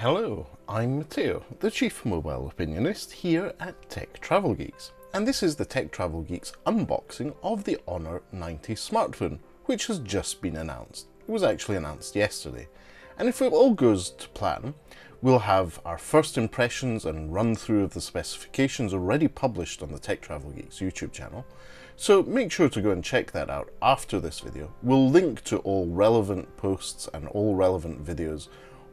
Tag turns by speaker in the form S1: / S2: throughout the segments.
S1: Hello, I'm Matteo, the Chief Mobile Opinionist here at Tech Travel Geeks, and this is the Tech Travel Geeks unboxing of the Honor 90 smartphone, which has just been announced. It was actually announced yesterday, and if it all goes to plan, we'll have our first impressions and run through of the specifications already published on the Tech Travel Geeks YouTube channel, so make sure to go and check that out after this video. We'll link to all relevant posts and all relevant videos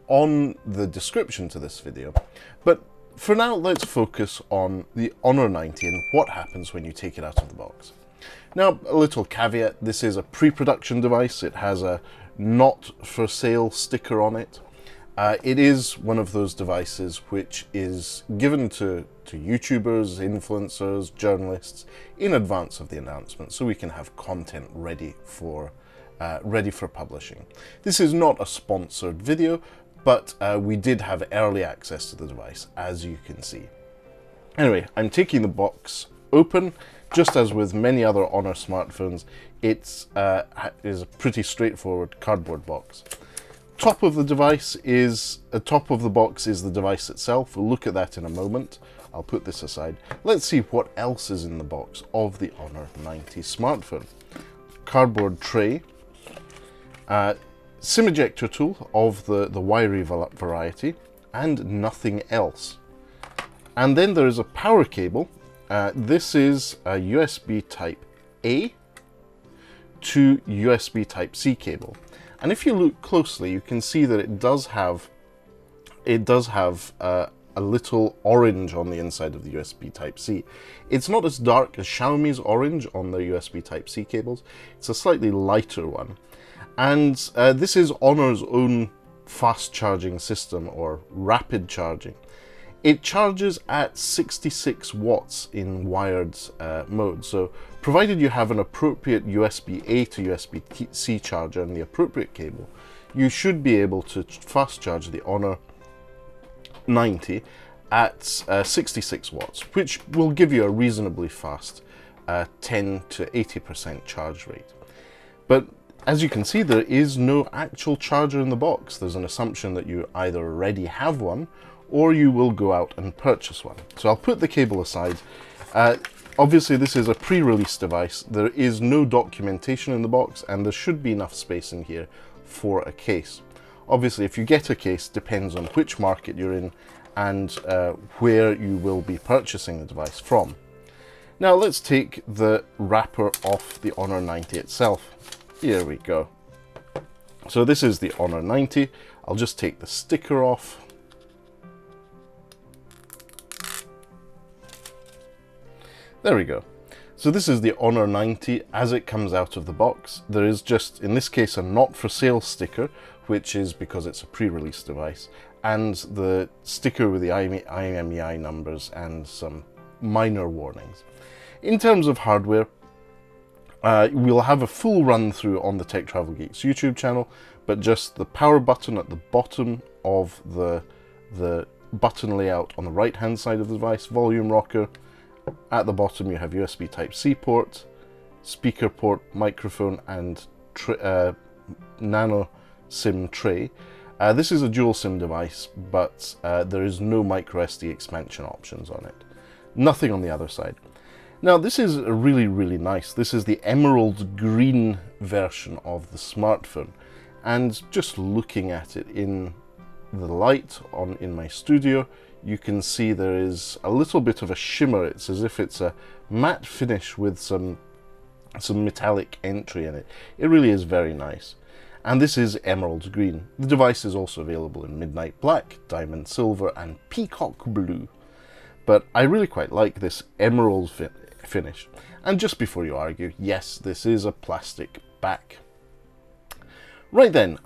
S1: on the description to this video, but for now let's focus on the Honor 90 and what happens when you take it out of the box. Now, a little caveat, this is a pre-production device. It has a not for sale sticker on it. It is one of those devices which is given to YouTubers, influencers, journalists in advance of the announcement, so we can have content ready for publishing. This is not a sponsored video, but we did have early access to the device, as you can see. Anyway, I'm taking the box open. Just as with many other Honor smartphones, it is a pretty straightforward cardboard box. Top of the box is the device itself. We'll look at that in a moment. I'll put this aside. Let's see what else is in the box of the Honor 90 smartphone. Cardboard tray. SIM ejector tool of the wiry variety, and nothing else. And then there is a power cable. This is a USB Type A to USB Type C cable. And if you look closely, you can see that it does have a little orange on the inside of the USB Type C. It's not as dark as Xiaomi's orange on their USB Type C cables. It's a slightly lighter one. And this is Honor's own fast charging system, or rapid charging. It charges at 66 watts in wired mode. So provided you have an appropriate USB-A to USB-C charger and the appropriate cable, you should be able to fast charge the Honor 90 at 66 watts, which will give you a reasonably fast 10 to 80% charge rate. But as you can see, there is no actual charger in the box. There's an assumption that you either already have one or you will go out and purchase one. So I'll put the cable aside. Obviously, this is a pre-release device. There is no documentation in the box, and there should be enough space in here for a case. Obviously, if you get a case, depends on which market you're in and where you will be purchasing the device from. Now let's take the wrapper off the Honor 90 itself. Here we go. So this is the Honor 90. I'll just take the sticker off. There we go. So this is the Honor 90 as it comes out of the box. There is just, in this case, a not for sale sticker, which is because it's a pre-release device, and the sticker with the IMEI numbers and some minor warnings. In terms of hardware, we'll have a full run through on the Tech Travel Geeks YouTube channel, but just the power button at the bottom of the button layout on the right hand side of the device, volume rocker. At the bottom you have USB Type C port, speaker port, microphone, and nano SIM tray. This is a dual SIM device, but there is no micro SD expansion options on it. Nothing on the other side. Now this is really, really nice. This is the emerald green version of the smartphone, and just looking at it in the light in my studio, you can see there is a little bit of a shimmer. It's as if it's a matte finish with some metallic entry in it. It really is very nice. And this is emerald green. The device is also available in midnight black, diamond silver, and peacock blue. But I really quite like this emerald finish. And just before you argue, yes, this is a plastic back. Right then,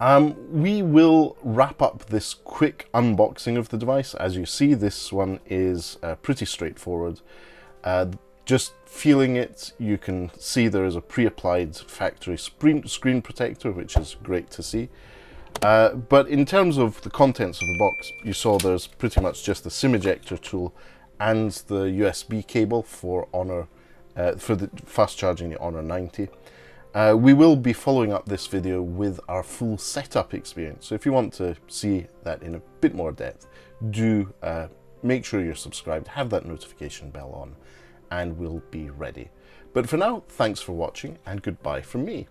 S1: we will wrap up this quick unboxing of the device. As you see, this one is pretty straightforward. Just feeling it, you can see there is a pre-applied factory screen protector, which is great to see. But in terms of the contents of the box, you saw there's pretty much just the SIM ejector tool and the USB cable for the fast charging the Honor 90. We will be following up this video with our full setup experience. So if you want to see that in a bit more depth, do make sure you're subscribed, have that notification bell on, and we'll be ready. But for now, thanks for watching and goodbye from me.